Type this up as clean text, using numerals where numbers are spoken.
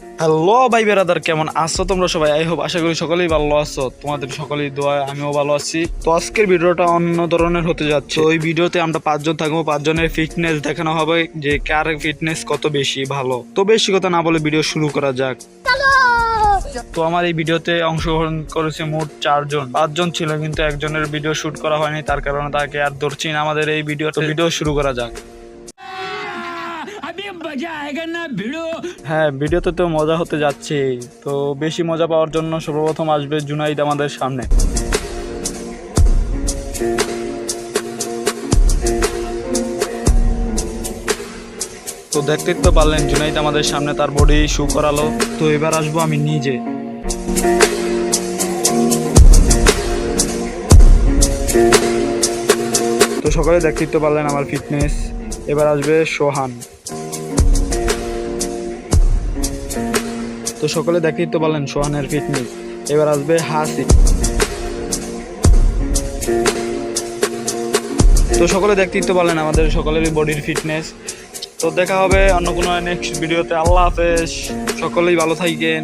Hello ভাই বেরাদার, কেমন আছো তোমরা সবাই? আই হোপ, আশা করি সকলেই ভালো আছো। তোমাদের সকলেই দোয়ায় আমিও ভালো আছি। তো আজকের ভিডিওটা অন্য ধরনের হতে যাচ্ছে। তো এই ভিডিওতে আমরা 5 জন থাকবো, 5 জনের ফিটনেস দেখানো হবে যে কার ফিটনেস কত বেশি ভালো। তো বেশি কথা না বলে ভিডিও শুরু করা যাক। তো আমার এই ভিডিওতে অংশগ্রহণ করেছে মোট 4 জন। 5 জন ছিল কিন্তু একজনের ভিডিও শুট করা হয়নি, তার কারণে তাকে আর ধরছি না আমাদের এই ভিডিও শুরু করা যাক। হ্যাঁ, ভিডিওতে তো মজা হতে যাচ্ছে। তো বেশি মজা পাওয়ার জন্য সর্বপ্রথম আসবে জুনাইদ আমাদের সামনে। তো দেখতেই তো পারলেন জুনাইদ আমাদের সামনে তার বডি শো করালো। তো এবার আসবো আমি নিজে। তো সকলে দেখতেই তো পারলেন আমার ফিটনেস। এবার আসবে সোহান। তো সকলে দেখতেই তো পারলেন সোহানের ফিটনেস। এবার আসবে হাসি। তো সকলে দেখতেই তো পারলেন আমাদের সকলেরই বডির ফিটনেস। তো দেখা হবে অন্য কোনো নেক্সট ভিডিওতে। আল্লাহ হাফেজ, সকলেই ভালো থাকেন।